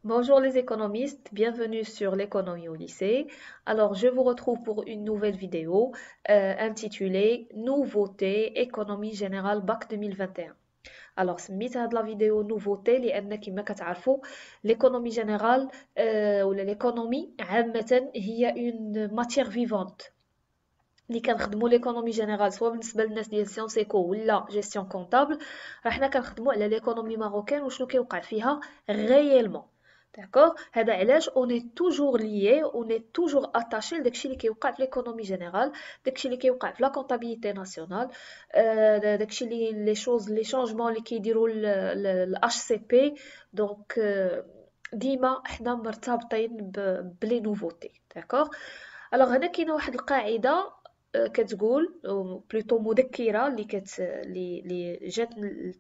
Bonjour les économistes, bienvenue sur l'économie au lycée. Alors, je vous retrouve pour une nouvelle vidéo intitulée Nouveautés économie générale bac 2021. Alors, سميت هاد لا فيديو نوفوتي لأن كما كتعرفوا l'économie générale ولا l'économie عامة هي une matière vivante اللي كنخدموا l'économie générale سواء بالنسبة للناس ديال سيونس ايكو ولا جيستيون كونطابل راه حنا كنخدموا على l'économie marocaine وشنو كيوقع فيها réellement. D'accord? هذا علاش on est toujours lié, on est toujours attaché لداكشي اللي كيوقع في l'économie générale, داكشي اللي كيوقع في la comptabilité nationale, داكشي اللي les choses les changements اللي كيديروا ال HCP. donc ديما حنا مرتبطين بلي نوفوتي. d'accord. alors هنا كاينه واحد القاعده كتقول بلوتو مذكره اللي جات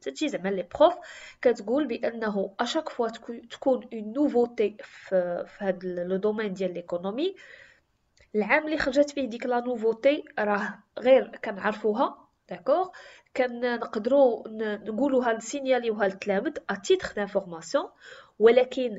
حتى زعما لي بروف كتقول بانه اشاك فوا تكون اون نوفوتي في هذا لو دومين ديال ليكونومي. العام اللي خرجت فيه ديك لا نوفوتي راه غير كنعرفوها. داكوغ. كنقدروا نقولوها نسينياليوها للتلامذ اتيتر دانفورماسيون، ولكن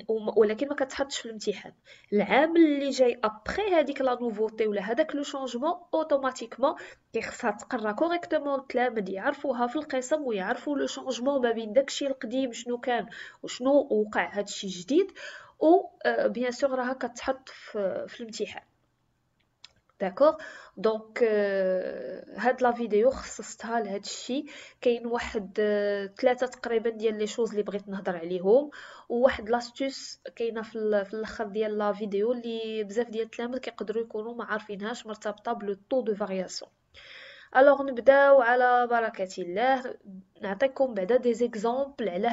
ما كتحطش في الامتحان. العام اللي جاي ابري هذيك لا نوفوتي ولا هذاك لو شونجمون اوتوماتيكمون كيخصها تقرا كوريكتومون التلامذ يعرفوها في القسم ويعرفوا لو شونجمون ما بين داكشي القديم شنو كان وشنو وقع هادشي جديد. و بيان سور راها كتحط في الامتحان. داكوغ. دونك هاد لا فيديو خصصتها لهاد الشيء. كاين واحد ثلاثه تقريبا ديال لي شوز اللي بغيت نهضر عليهم، وواحد لاستوس كاينه في الاخر ديال لا فيديو اللي بزاف ديال التلاميذ كيقدروا يكونوا ما عارفينهاش مرتبطه بلو طو دو فارياسيون. الوغ نبداو على بركه الله. نعطيكم بعدا دي زيكزامبل على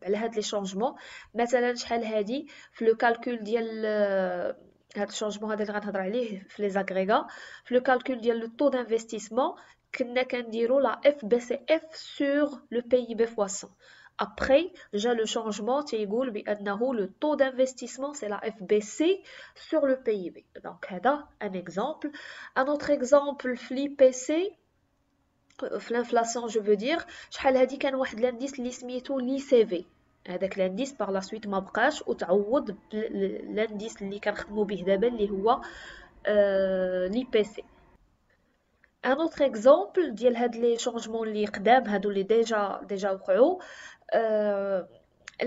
هاد لي شونجمون. مثلا شحال هادي في لو كالكول ديال هاد الشونجمون هذا اللي غنهضر عليه في لي زاغريغا. في لو كالكول ديال لو طو دانفستيسمون كنا كنديرو لا اف بي سي اف سور لو بي بي فوا 100. Après, جا le changement تيقول بأنه le taux d'investissement c'est la FBC sur le PIB. Donc هذا un exemple. Un autre exemple في l'IPC في l'inflation je veux dire. شحال هادي كان واحد لانديس اللي سميتو لي سي في. هذاك لانديس باغ لا سويت ما بقاش وتعوض لانديس اللي كنخدمو به دابا اللي هو لي بي سي. ان اوتر اكزومبل ديال هاد لي شونجمون اللي قدام هادو اللي ديجا وقعوا.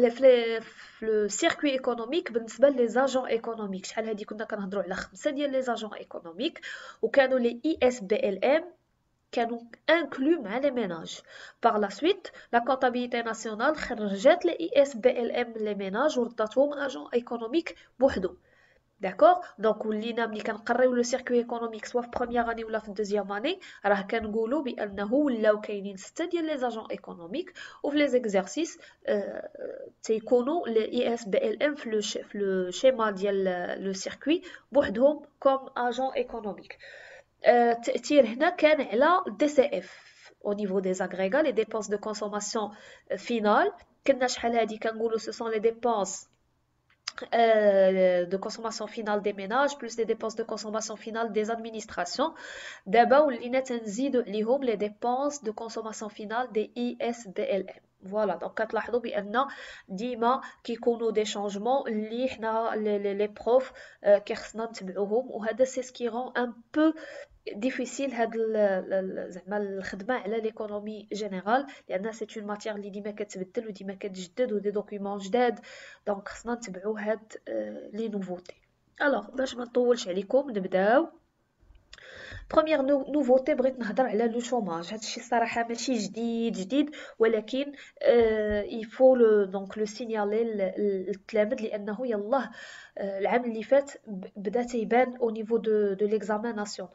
في لو سيركوي ايكونوميك بالنسبه لي زاجون ايكونوميك. شحال هادي كنا كنهضروا على 5 ديال لي زاجون ايكونوميك وكانوا لي اي اس بي ال ام كانوا inclus مع لي ménages. Par la suite, la comptabilité nationale خرجت لي ISBLM لي ménages ورداتهم agent économique بوحدو. داكوغ. دونك ولينا ملي كنقريو لو سيركوي ايكونوميك سوا في بروميير اني ولا في دوزيام اني راه كنقولوا بانه ولاو كاينين 6 ديال لي زاجون ايكونوميك وفي لي زيكزارسيس تيكونوا لي اي اس بي ال ام في لو شيما ديال لو سيركوي بوحدهم كوم اجون ايكونوميك. التأثير هنا كان على دي سي اف au niveau des agrégats les dépenses de consommation finale. كنا شحال هادي كنقولوا ce sont les dépenses de consommation finale des ménages plus les dépenses de consommation finale des administrations. دابا ولينا تنزيدو عليهم les dépenses de consommation finale des ISBLM. فوالا دونك كتلاحظوا بان ديما كيكونوا دي شانجمون اللي حنا لي بروف كيخصنا نتبعوهم، وهذا سي سكي رون ان بو ديفيسيل هاد زعما الخدمه على ليكونومي جينيرال لان سي اون ماتيير اللي ديما كتبدل وديما كتجدد ودي دوكيومون جداد. دونك خصنا نتبعوا هاد لي نوفوتي. الوغ باش ما نطولش عليكم نبداو. بروميير نوفوتي بغيت نهضر على لو شوماج. هادشي الصراحه ماشي جديد ولكن يفو دونك لو سينيالي للتلامذ لانه يلاه العام اللي فات بدا تيبان او نيفو دو ليكزامان ناسيونال.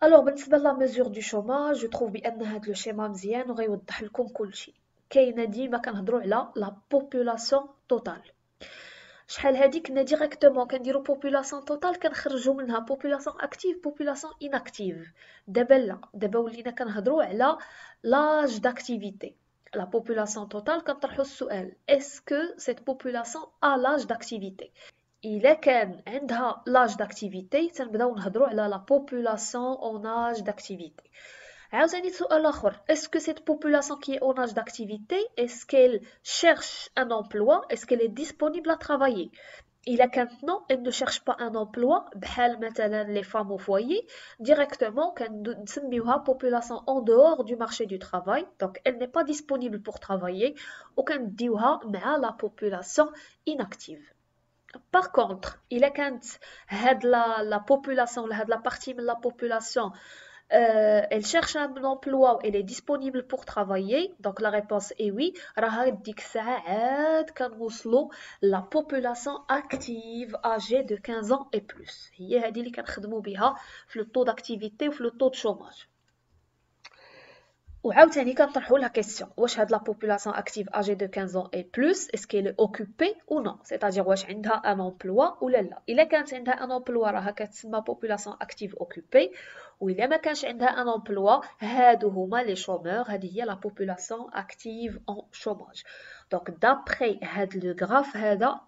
الوغ بالنسبه لا ميزور دو شوماج جو تروف بان هاد لو شيما مزيان وغيوضح لكم كلشي. كاينه ديما كنهضروا على لا بوبولاسيون توتال. شحال هادي كنا ديريكتومون كنديرو بوبولاسيون توتال كنخرجوا منها بوبولاسيون اكتيف بوبولاسيون اناكتيف. دابا لا، دابا ولينا كنهضروا على لاج داكتيفيتي. لا بوبولاسيون توتال كنطرحوا السؤال اسكو سيت بوبولاسيون ا لاج داكتيفيتي. الا كان عندها لاج داكتيفيتي تنبداو نهضروا على لا بوبولاسيون اون اج داكتيفيتي. عاوتاني سؤال آخر. Est-ce que cette population qui est en âge d'activité, est-ce qu'elle cherche un emploi? Est-ce qu'elle est disponible à travailler? إلا كانت non, elle ne cherche pas un emploi بحال مثلا les femmes au foyer directement كنسميوها population en dehors du marché du travail, donc elle n'est pas disponible pour travailler وكنديوها مع la population inactive. Par contre, إلا كانت هاد la population ولا هاد la partie من la population elle cherche un emploi, elle est disponible pour travailler, donc la réponse est oui. راها ديك الساعة عاد كنوصلوا la population active âgée de 15 ans et plus. هي هذه اللي كنخدموا بها في le taux d'activité و في le taux de chômage. وعاوتاني كنطرحوا la question واش هاد la population active âgée de 15 ans et plus est-ce qu'elle est occupée ou non, c'est-à-dire واش عندها un emploi ولا لا. إلا كانت عندها un emploi راها كتسمى population active occupée, وإلا ما كانش عندها un emploi هادو هما les chômeurs, هذه هي la population active en chômage. Donc d'après هاد le graphe هذا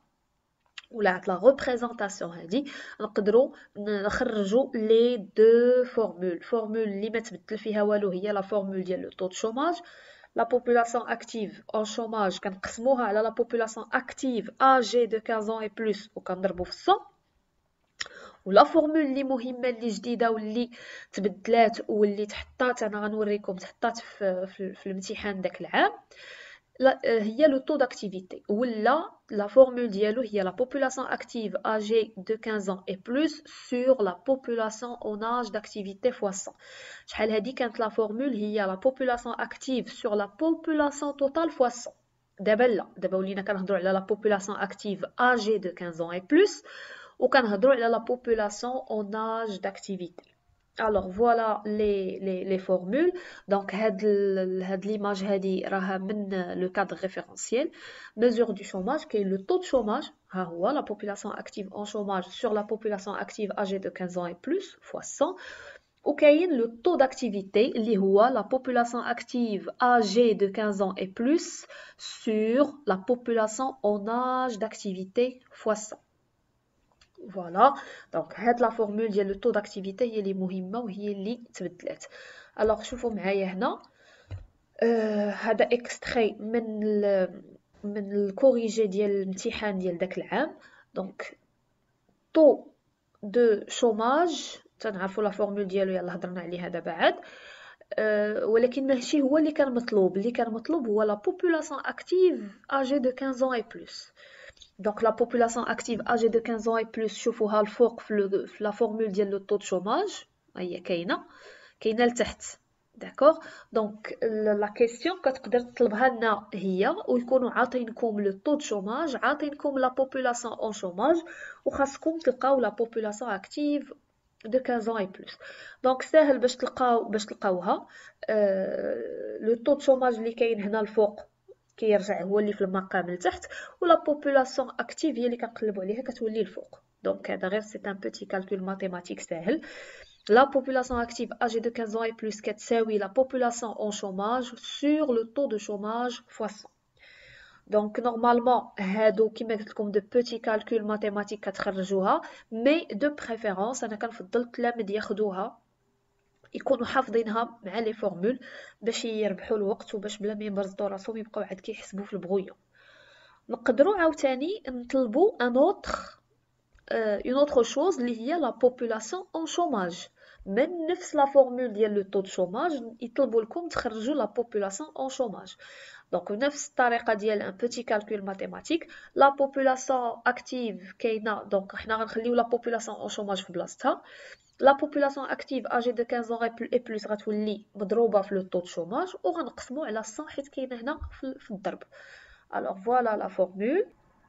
ولا هاد لا ريبريزونطاسيون هادي نقدروا نخرجوا لي دو فورمول اللي ما تبدل فيها والو هي لا فورمول ديال لو طو دو شوماج. لا بوبولاسيون اكتيف اون شوماج كنقسموها على لا بوبولاسيون اكتيف اجي دو 15 اي بلس وكنضربوا في 100. ولا فورمول اللي مهمه اللي جديده واللي تبدلات واللي تحطات انا غنوريكم تحطات في الامتحان داك العام هي لو طو d'activité ولا la formule ديالو هي la population active âgée de 15 ans et plus sur la population en âge d'activité fois 100. شحال هادي كانت la formule هي la population active sur la population totale fois 100. دابا لا، دابا ولينا كنهضروا على la population active âgée de 15 ans et plus وكنهضروا على la population en âge d'activité. Alors voilà les formules. Donc هاد l'image هادي راها من le cadre référentiel. Mesure du chômage qui est le taux de chômage. ها هو la population active en chômage sur la population active âgée de 15 ans et plus fois 100. وكاين le taux d'activité اللي هو la population active âgée de 15 ans et plus sur la population en âge d'activité fois 100. Voilà, donc هاد لا فورمول ديال لو طو داكتيفيتي هي اللي مهمه وهي اللي تبدلات. الوغ شوفوا معايا هنا هذا اكستري من الكوريجي ديال الامتحان ديال داك العام. دونك طو دو شوماج تنعرفوا لا فورمول ديالو يلا هضرنا عليها دابا عاد. ولكن ماشي هو اللي كان مطلوب. اللي كان مطلوب هو لا بوبولاسيون اكتيف اجي دو 15 ans et plus. Donc la population active âgée de 15 ans et plus شوفوها الفوق في la formule ديال لو طو دو شوماج هي كاينه لتحت. داكوغ دونك لا كيسيون كتقدر تطلبها لنا هي ويكونوا عاطينكم لو طو دو شوماج عاطينكم لا بوبولاسيون اون شوماج وخاصكم تلقاو لا بوبولاسيون اكتيف de 15 ans et plus. Donc ساهل باش تلقاوها. لو طو دو شوماج اللي كاين هنا الفوق كيرجع هو اللي في المقام لتحت ولا بوبولاسيون اكتيف هي اللي كنقلبوا عليها كتولي الفوق. دونك هذا غير سي ان بوتي كالكول ماتيماتيك ساهل. La population active âgée de 15 ans et plus كتساوي la population en chômage sur le taux de chômage fois 100. Donc normalement هادو كما قلت لكم de petits calculs mathématiques كتخرجوها mais de préférence انا كنفضل التلاميذ ياخذوها يكونوا حافظينها مع لي فورمول باش يربحوا الوقت وباش بلا ما يبرزطوا راسهم يبقاو عاد كيحسبوا في البغويون. نقدروا عاوتاني نطلبوا une autre chose اللي هي la population en chômage. من نفس لا فورمول ديال لو طو دو شوماج يطلبوا لكم تخرجوا لا population en chômage. دونك نفس الطريقه ديال ان بوتي كالكول ماتيماتيك. لا population active كاينه دونك حنا غنخليو لا population en chômage في بلاصتها. La population active âgée de 15 ans et plus غتولي مضروبة في le taux de chômage وغنقسمو على 100 حيت كاينه هنا في الضرب. Alors voilà la formule.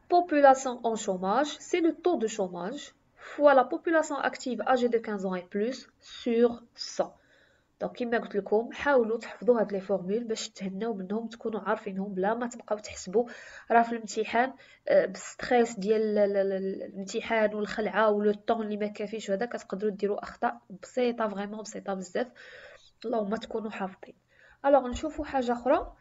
Population en chômage, c'est le taux de chômage fois la population active âgée de 15 ans et plus sur 100. دونك كما قلت لكم حاولوا تحفظوا هاد لي فورمول باش تهناو منهم تكونوا عارفينهم بلا ما تبقاو تحسبوا. راه في الامتحان بالستريس ديال الامتحان والخلعه ولو طون اللي ما كافيش وهذا كتقدروا ديروا اخطاء بسيطه فريمون بسيطه بزاف. اللهم تكونوا حافظين. الوغ نشوفوا حاجه اخرى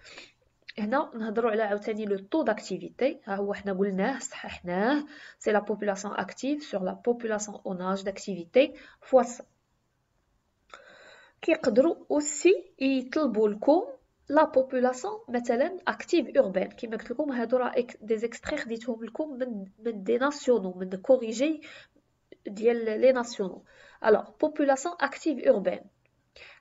هنا نهضروا على عاوتاني لو طو داكتيفيتي. ها هو حنا قلناه صححناه سي لا بوبولاسيون اكتيف سور لا بوبولاسيون اون اج داكتيفيتي فوا 100. كيقدروا aussi يطلبوا لكم لا بوبولاسيون مثلا اكتيف اوربان كيما قلت لكم. هادو راه دي زيكستري خديتهم لكم من دي ناسيونو، من دي كوريجي ديال لي ناسيونو. الوغ بوبولاسيون اكتيف اوربان،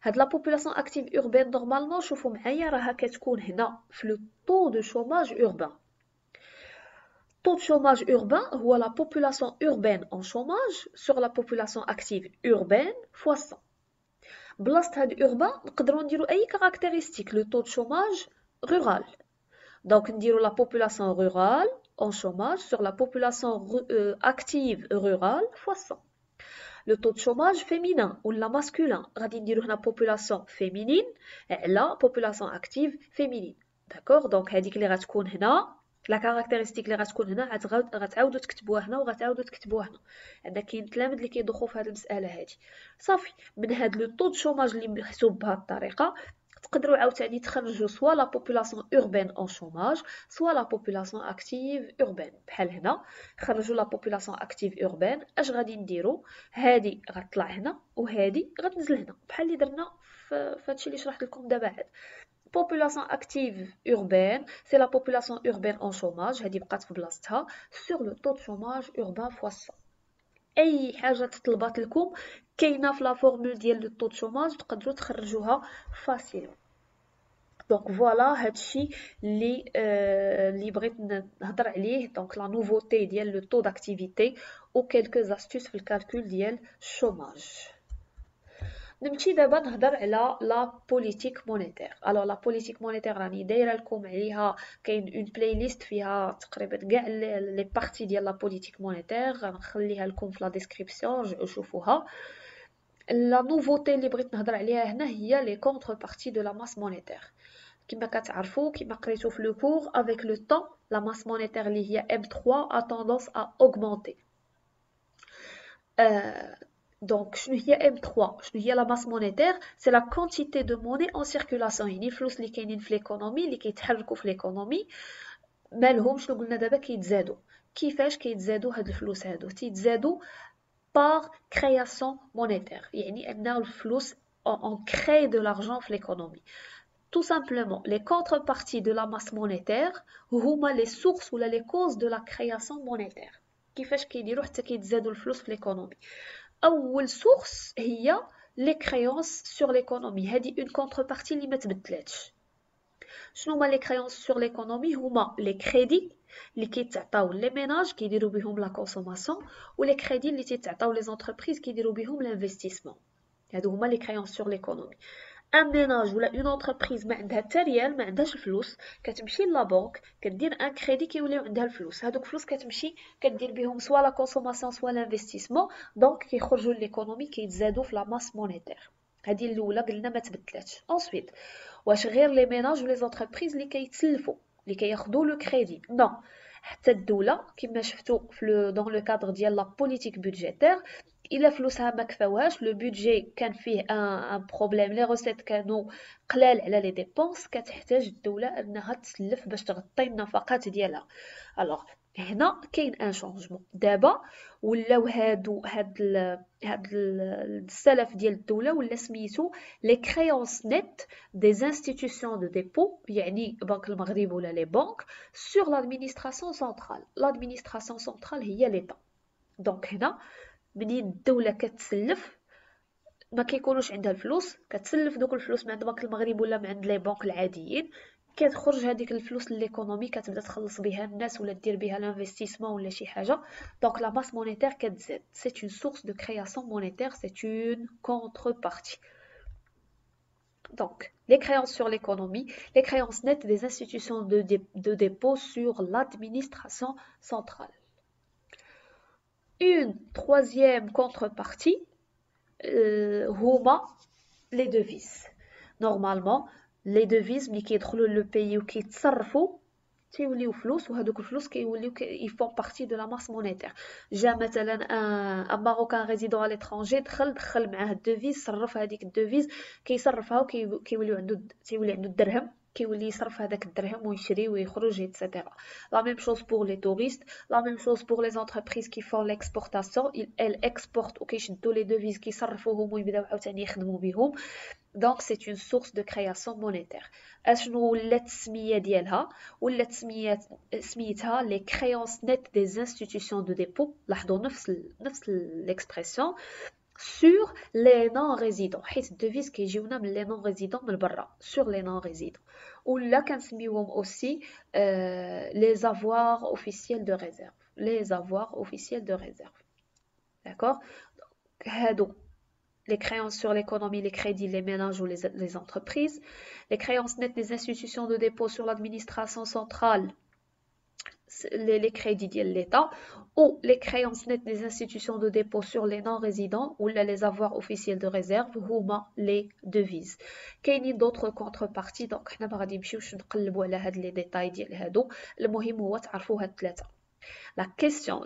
هاد لا بوبولاسيون اكتيف اوربان نورمالمون شوفوا معايا راها كتكون هنا في لو طو دو شوماج اوربان. Taux de chômage urbain هو la population urbaine en chômage sur la population active urbaine fois 100. بلاصة هاد urbain نقدروا نديروا أي caractéristique le taux de chômage rural. Donc نديروا la population rurale en chômage sur la population active rurale fois 100. Le taux de chômage féminin ou la masculin غادي نديروا هنا population féminine على population active féminine. D'accord. Donc هذيك اللي غتكون هنا لا كاركتيرستيك اللي غتكون هنا غتعاودوا تكتبوها هنا وغتعاودوا تكتبوها هنا. عندنا كاين تلاميذ اللي كيدوخوا في هذه المساله هذه. صافي من هاد لو طو دو شوماج اللي محسوب بهذه الطريقه تقدروا عاوتاني تخرجوا سوا لا بوبولاسيون اوربان اون شوماج سوا لا بوبولاسيون اكتيف اوربان. بحال هنا خرجوا لا بوبولاسيون اكتيف اوربان اش غادي نديروا؟ هادي غتطلع هنا وهادي غتنزل هنا بحال اللي درنا في هادشي اللي شرحت لكم دابا عاد. Population active urbaine, c'est la population urbaine en chômage, هذه بقات في بلاصتها sur le taux de chômage urbain fois 100. أي حاجة تطلبات لكم كاينة في لا فورمول ديال le taux de chômage تقدروا تخرجوها فاسيلون. دونك فوالا هادشي اللي بغيت نهضر عليه. دونك لا نوفوتي ديال لو طو داكتيفيتي و كيلكو استيس في الكالكول ديال الشوماج. نمشي دابا نهضر على لا بوليتيك مونيتير. الو لا بوليتيك مونيتير راني دايره لكم عليها كاين اون بلاي ليست فيها تقريبا كاع لي بارتي ديال لا بوليتيك مونيتير، غنخليها لكم في لا ديسكريبسيون شوفوها. لا نوفوتي اللي بغيت نهضر عليها هنا هي لي كونتر بارتي دو لا ماس مونيتير. كما كتعرفوا كما قريتو في لو كور افيك لو طون لا ماس مونيتير اللي هي M3 a tendance à augmenter. Donc, شنو هي M3 شنو هي لا ماس مونيتير؟ سي لا كونتيتي دو موني اون سيركولاسيون، يعني الفلوس اللي كاينين في ليكونومي اللي كيتحركوا في ليكونومي مالهم شنو قلنا دابا كيتزادوا. كيفاش كيتزادوا هاد الفلوس هادو؟ تيتزادوا par création monétaire، يعني ان الفلوس on crée de l'argent في l'économie. Tout simplement, les contreparties de la masse monétaire هما les sources ولا les causes de la création monétaire. كيفاش كيديروا حتى كيتزادوا الفلوس في l'économie؟ اول سورس هي لي كريونس سور ليكونومي. هذه اون كونتربارتي اللي ما تبدلاتش. شنو هما لي كريونس سور ليكونومي؟ هما لي كريدي اللي كيتعطاو لي ميناج كيديروا بهم لا كونسوماسيون، ولي كريدي اللي تيتعطاو لي زونتربريز كيديروا بهم لانفستيسمون. هادو هما لي كريونس سور ليكونومي. ان ميناج ولا اون انتربريز ما عندها حتى ريال، ما عندهاش الفلوس، كتمشي لا بنك كدير ان كريدي كيوليو عندها الفلوس. هادوك الفلوس كتمشي كدير بهم سوا لا كونسوماسيون سوا لانفستيسمون، دونك كيخرجوا ليكونومي كيتزادوا في لا ماس مونيتير. هذه الاولى قلنا ما تبدلاتش. انسويت واش غير لي ميناج ولي زونتربريز اللي كيتسلفوا اللي كياخذوا لو كريدي؟ نو، حتى الدوله كما شفتوا في دون لو كادر ديال لا بوليتيك بودجيتير الا فلوسها ما كفاوهاش، لو بودجي كان فيه ان بروبليم، لي روسيت كانوا قلال على لي ديبونس، كتحتاج الدوله انها تسلف باش تغطي النفقات ديالها. الوغ هنا كاين ان شونجمون. دابا ولاو هاد السلف ديال الدوله ولا سميتو لي كريونس نيت دي انستيتيوشن دو ديبو، يعني بنك المغرب ولا لي بنك سور لادمينستراسيون سنترال. لادمينستراسيون سنترال هي ليطا. دونك هنا منين الدوله كتسلف ما كيكونوش عندها الفلوس، كتسلف دوك الفلوس من عند بنك المغرب ولا من عند لي بنك العاديين، كتخرج هذيك الفلوس لليكونومي كتبدا تخلص بها الناس ولا دير بها لانفستيسمون ولا شي حاجه. دونك لا ماس مونيتير كتزاد. سي اون سورس دو كرياسيون مونيتير، سي اون كونتربارتي. Donc, les créances sur l'économie, les créances nettes des institutions de dépôt sur l'administration centrale. Une troisième contrepartie, هما les devises. Normalement, les devises ملي كيدخلوا لو بيي وكيتصرفوا تيوليو فلوس، وهذوك الفلوس كيوليو يفون بارتي دو لا ماس مونيتير. جا مثلا ان ماروكان ريزيدون على لترونجي دخل معاه الدوفيز، صرف هذيك الدوفيز كيصرفها وكيولي عنده الدرهم، كيولي يصرف هذاك الدرهم ويشري ويخرج etc. La même chose pour les touristes, la même chose pour les entreprises qui font l'exportation, elles exportent وكيشدوا les devises كيصرفوهم ويبداو عاوتاني يخدموا بهم. Donc c'est une source de création monétaire. اشنو ولات السميه ديالها؟ ولات سميتها les créances nettes des institutions de dépôt. لاحظوا نفس l'expression sur les non-résidents. حيت الدوفيز كيجيونا من les non-résidents من برا sur les non-résidents. ولا كنسميوهم aussi les avoirs officiels de réserve. Les avoirs officiels de réserve. D'accord? هادو les créances sur l'économie, les crédits, les ménages ou les entreprises, les créances nettes des institutions de dépôt sur l'administration centrale, les crédits de l'État, ou les créances nettes des institutions de dépôt sur les non-résidents ou les avoirs officiels de réserve, ou les devises. كاينين d'autres contreparties, donc حنا ما غادي نمشيوش نقلبوا على هاد les détails ديال هادو. المهم هو تعرفوا هاد الثلاثه. La question,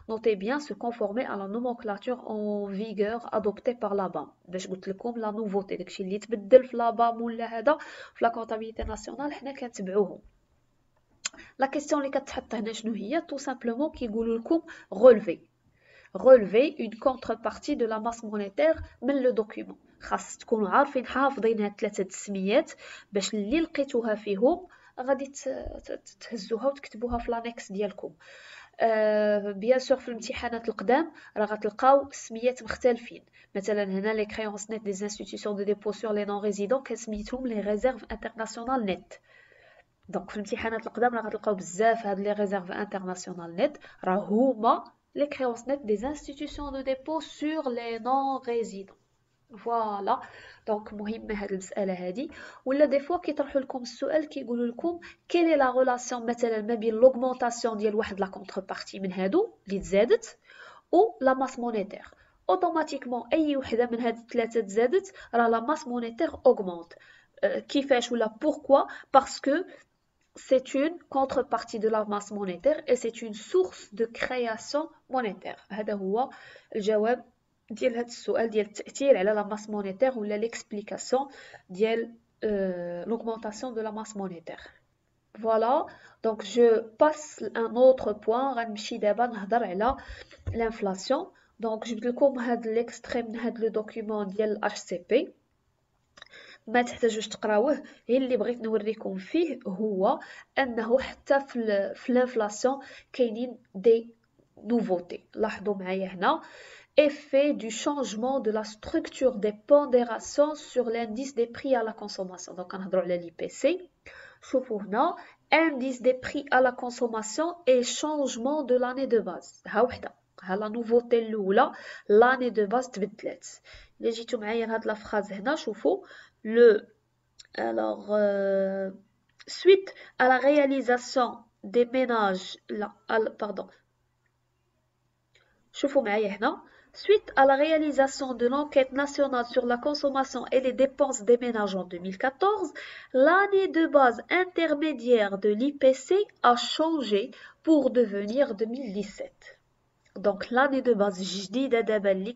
notez bien se conformer à la nomenclature en vigueur adoptée par la BAM. باش قلت لكم la nouveauté داكشي اللي تبدل في la BAM ولا هذا في la comptabilité nationale حنا كنتبعوهم. La question اللي كتحط هنا شنو هي؟ tout simplement كيقولوا لكم relever une contrepartie de la masse monétaire من le document. خاص تكونوا عارفين حافظين هاد ثلاثه السميات باش اللي لقيتوها فيهم غادي تهزوها وتكتبوها في لانكس ديالكم. بيان سور في الامتحانات القدام راه غتلقاو السميات مختلفين. مثلا هنا لي كريونس نيت دي انستيتيوشن دو ديبو سور لي نون ريزيدون كنسميتهم لي ريزيرف انترناسيونال نيت. دونك في الامتحانات القدام راه غتلقاو بزاف هاد لي ريزيرف انترناسيونال نيت راه هما لي كريونس نيت دي انستيتيوشن دو ديبو سور لي نون ريزيدون. فوالا دونك مهمه هاد المساله هادي. ولا دي فوا كيطرحوا لكم السؤال كيقولوا لكم كيلي لا ريلاسيون مثلا ما بين لوغمونطاسيون ديال واحد لا كونتربارتي من هادو اللي تزادت او لا ماس مونيتير. اوتوماتيكمون اي وحده من هاد الثلاثه تزادت راه لا ماس مونيتير اوغمونت. كيفاش ولا بوركوا؟ باسكو c'est une contrepartie de la masse monétaire et c'est une source de création monétaire. هذا هو الجواب ديال هذا السؤال ديال التأثير على la masse monétaire ولا l'explication ديال l'augmentation de la masse monétaire. Voilà, donc je passe un autre point. غنمشي دابا نهضر على l'inflation. Donc جبت لكم هذا l'extrait من هذا le document ديال HCP. ما تحتاجوش تقراوه، هي اللي بغيت نوريكم فيه هو انه حتى في الانفلاسيون كاينين دي نوفوتي. لاحظوا معايا هنا effet du changement de la structure des pondérations sur l'indice des prix à la consommation. donc كنهضروا على l'IPC. شوفوا هنا indice des prix à la consommation et changement de l'année de base. ها وحده ها لا نوفوتي الاولى l'année de base تبدلت. اللي جيتو معايا لهاد لا فراز هنا شوفوا suite à la réalisation des ménages شوفوا معايا هنا suite à la réalisation de l'enquête nationale sur la consommation et les dépenses des ménages en 2014, l'année de base intermédiaire de l'IPC a changé pour devenir 2017. Donc l'année de base جديدة دابا اللي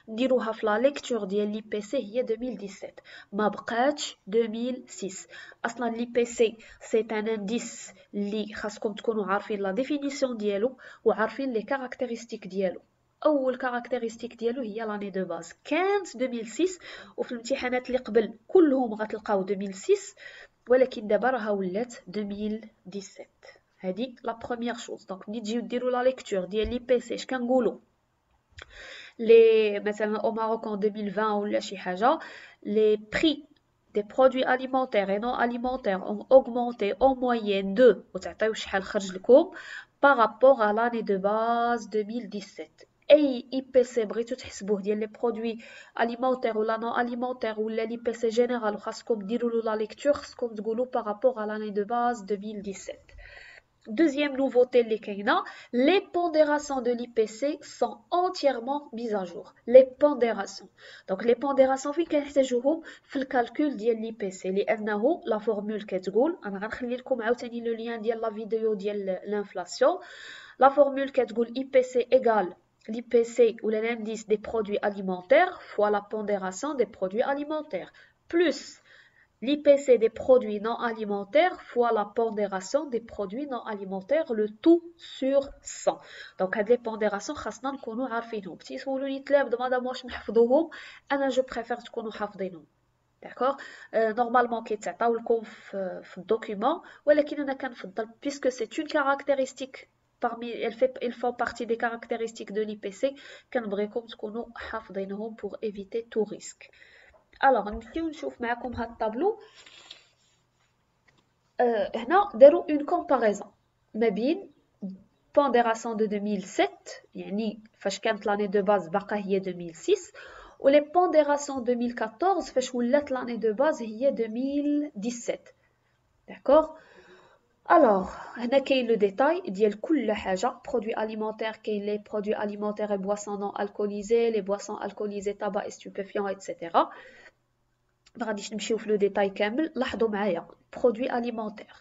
كنديروها في لا ليكتور ديال لي بي سي هي 2017 ما بقاتش 2006. اصلا لي بي سي سي ان انديس اللي خاصكم تكونوا عارفين لا ديفينيسيون ديالو وعارفين لي كاركتيرستيك ديالو. اول كاركتيرستيك ديالو هي لاني دو باز كانت 2006 وفي الامتحانات اللي قبل كلهم غتلقاو 2006 ولكن دابا راها ولات 2017. هذه لا بروميير شوز. دونك ملي تجيو ديروا لا ليكتور ديال لي بي سي اش كنقولوا لي مثلا او ماروك en 2020 ولا شي حاجه les prix des produits alimentaires et non alimentaires ont augmenté en moyenne de وتعطيو شحال خرج لكم par rapport à l'année de base 2017. اي اي بي سي بغيتو تحسبوه ديال لي برودوي اليمونتير ولا نون اليمونتير ولا لي بي سي جينيرال وخاصكم ديروا له لا ليكتور خاصكم تقولوا par rapport à l'année de base 2017. Deuxième nouveauté, les pondérations de l'IPC sont entièrement mises à jour. Les pondérations. Donc les pondérations في كنحتاجوهم في الكالكول ديال l'IPC لأنه la formule كتقول أنا غنخلي لكم عاوتاني لو لين ديال لا فيديو ديال l'inflation. La formule كتقول IPC égale l'IPC ou l'indice des produits alimentaires fois la pondération des produits alimentaires plus l'IPC des produits non alimentaires fois la pondération des produits non alimentaires, le tout sur 100. Donc هاد les pondérations خاصنا نكونوا عارفينهم. تيسولوني التلامذة مادام واش نحفظوهم، انا جو بريفير تكونوا حافظينهم. داكوغ نورمالمون كيتعطاو لكم في الدوكيومون، ولكن انا كنفضل بيسكو سي اون كارactéristique parmi ils font partie des caractéristiques de l'IPC كنبغيكم تكونوا حافظينهم pour éviter tout risque. الوغ نمشيو نشوف معكم هاد الطابلو. هنا داروا اون كومباريزون ما بين بونديراسيون دو 2007 يعني فاش كانت لاني دو باز باقا هي 2006 و لي بونديراسيون 2014 فاش ولات لاني دو باز هي 2017. داكوغ الوغ هنا كاين لو ديتاي ديال كل حاجه. برودوي اليمونتير كاين لي برودوي اليمونتير و بواسون نون الكوليزي، لي بواسون الكوليزي، تابا ستوبيفيون ايتترا. ما غاديش نمشيو في لو ديتاي كامل. لاحظوا معايا برودوي اليمونتير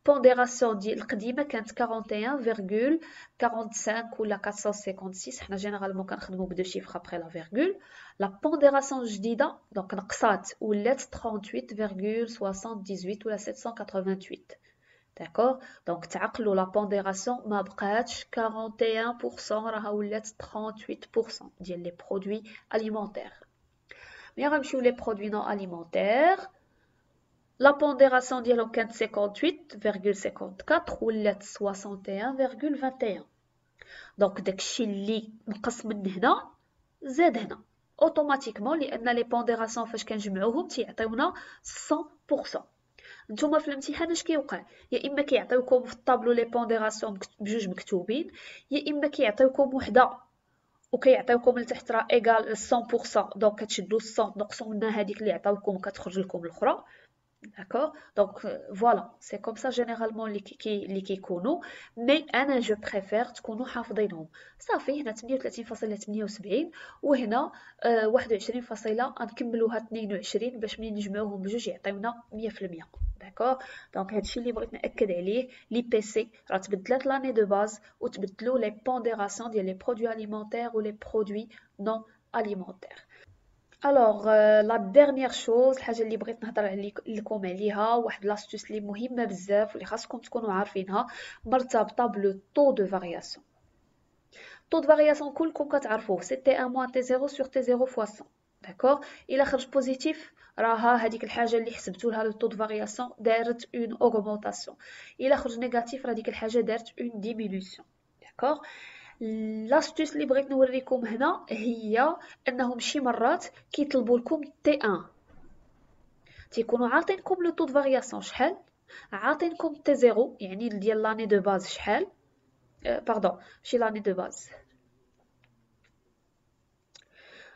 بونديراسيون ديال القديمه كانت 41,45 ولا 456. حنا جينيرالمون كنخدموا بدو شيفر ابري لا فيرغول. لا بونديراسيون الجديده دونك نقصات ولات 38,78 ولا 788. داكوغ دونك تعقلوا لا بونديراسيون ما بقاتش 41%، راها ولات 38% ديال لي برودوي اليمونتير. ملي غنمشيو لي برودوي نون اليمونتير لا بونديراسيون ديالهم كانت 58,54 ولات 61,21. دونك داكشي اللي نقص من هنا زاد هنا اوتوماتيكمون، لان لي بونديراسيون فاش كنجمعوهم تيعطيونا 100%. نتوما في الامتحان اش كيوقع؟ يا اما كيعطيوكم في الطابلو لي بونديراسيون بجوج مكتوبين، يا اما كيعطيوكم وحده وكيعطيوكم لتحت راه ايغال 100%، دونك كتشدوا 100 تنقصوا منها هذيك اللي عطاوكم وكتخرج لكم الاخرى. D'accord, donc voilà, c'est comme ça généralement اللي كيكونوا. مي انا جو بريفير تكونوا حافظينهم. صافي هنا 38.78 وهنا 21 غنكملوها 22 باش ملي نجمعوهم بجوج يعطيونا 100%. داكوغ دونك هادشي اللي بغيت ناكد عليه. لي بي سي راه تبدلات لاني دو باز وتبدلوا لي بونديراسيون ديال لي برودوي اليمونتير و لي برودوي نون اليمونتير. الوغ لا ديرنيير شوز، الحاجه اللي بغيت نهضر لكم عليها، واحد لاستوس اللي مهمه بزاف واللي خاصكم تكونوا عارفينها، مرتبطه بلو طو دو فارياسيون. طو دو فارياسيون كلكم كتعرفوه، سي تي 1 موان تي 0 سور تي 0 فوا 100. داكوغ الا خرج بوزيتيف راها هذيك الحاجه اللي حسبتوا لها لو طو دو فارياسيون دارت اون اوغمونطاسيون، الا خرج نيجاتيف راه ديك الحاجه دارت اون ديمينوسيون. داكوغ لاستوس اللي بغيت نوريكم هنا هي انهم شي مرات كيطلبوا لكم تي 1، تيكونوا عاطينكم لو طو دو فارياسيون شحال، عاطينكم تي 0 يعني ديال لاني دو باز شحال، باردون ماشي لاني دو باز.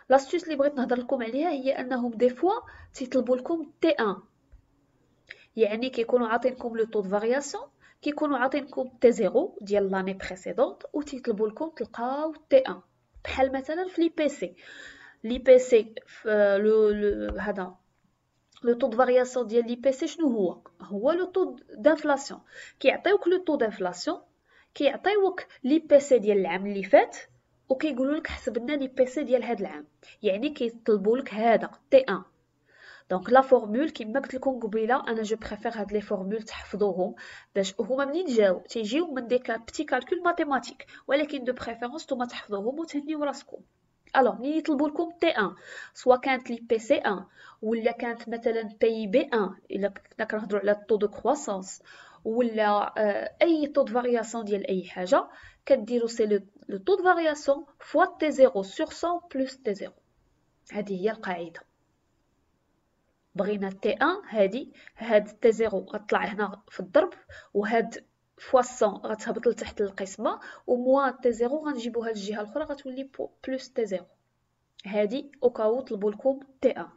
لاستوس اللي بغيت نهضر لكم عليها هي انهم دي فوا تيطلبوا لكم تي 1، يعني كيكونوا عاطينكم لو طو دو فارياسيون، كيكونوا عاطينكم تي 0 ديال لاني بريسيدونت وتيطلبوا لكم تلقاو تي 1. بحال مثلا في لي بي سي، لي بي سي لو هذا لو طو دو فارياسيون ديال لي بي سي شنو هو لو طو دانفلاسيون. كيعطيوك لو طو دانفلاسيون، كيعطيوك لي بي سي ديال العام اللي فات وكيقولوا لك حسب لنا لي بي سي ديال هذا العام، يعني كيطلبوا لك هذا تي 1. دونك لا فورمول كيما قلت لكم قبيله، انا جو بريفير هاد لي فورمول تحفظوهم باش هما منين تيجيو من دي بتي كالكول ماتيماتيك، ولكن دو بريفيرونس نتوما تحفظوهم وتهنيو راسكم. الوغ ملي يطلبوا لكم تي 1 سواء كانت لي بي سي 1 ولا كانت مثلا بي بي 1 الا كنا كنهضروا على الطو دو كرواسونس ولا اي طو دو فارياسيون ديال اي حاجه، كديروا سي لو طو دو فارياسيون فوا تي 0 سور 100 بلس تي 0. هذه هي القاعده. بغينا تي 1 هاد تي 0 غطلع هنا في الضرب، وهاد فوا 100 غتهبط لتحت القسمه، وموان تي 0 غنجيبوها للجهه الاخرى غتولي بلس تي 0. هادي اوكاو طلبوا لكم تي 1.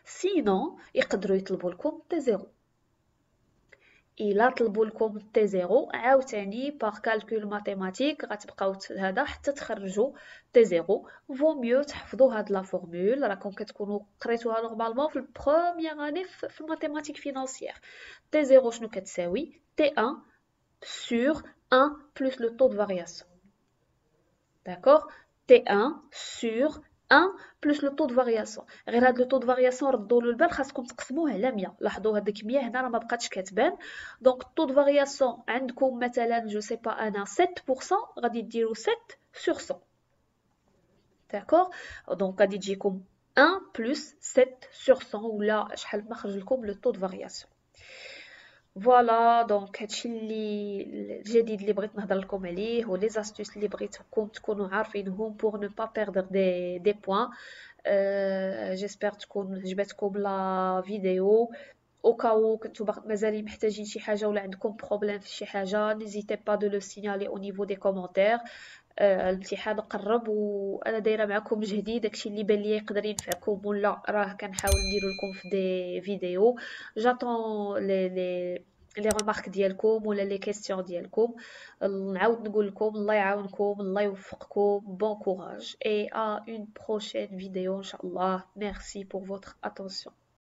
سينو يقدروا يطلبوا لكم تي 0. الا طلبوا لكم تي 0 عاوتاني باغ كالكول ماتيماتيك غتبقاو هذا حتى تخرجوا تي 0. فو ميو تحفظوا هاد لا فورمول، راكم كتكونوا قريتوها نورمالمون في البروميير اني في الماتيماتيك فينانسيير. تي 0 شنو كتساوي؟ تي 1 sur 1 plus le taux de variation. D'accord? T1 sur 1 plus le taux de variation. غير هاد لو taux de variation ردوا له البال، خاصكم تقسموه على 100. لاحظوا هذيك 100 هنا راه ما بقاتش كتبان. دونك التو de variation عندكم مثلا جو سي با انا 7%، غادي ديروا 7 sur 100. داكوغ، دونك غادي تجيكم 1 plus 7 sur 100 ولا شحال ما خرج لكم لو taux de variation. فوالا دونك هادشي اللي الجديد اللي بغيت نهضر لكم عليه، ولي زاستوس اللي بغيتكم تكونوا عارفينهم بور نو با بيردر دي بوين. جيسبر تكون عجبتكم لا فيديو. او كاو كنتو مازال محتاجين شي حاجه ولا عندكم بروبليم في شي حاجه، نيزيتي با دو لو سينيالي او نيفو دي كومونتير. الامتحان قرب وانا دايره معكم جهدي، داكشي اللي بان ليا يقدر ينفعكم ولا راه كنحاول نديرو لكم في دي فيديو. جاتون لي ريمارك ديالكم ولا لي كيسيون ديالكم. نعاود نقول لكم الله يعاونكم، الله يوفقكم، بون كوراج اي ا اون بروشين فيديو ان شاء الله. ميرسي pour votre attention.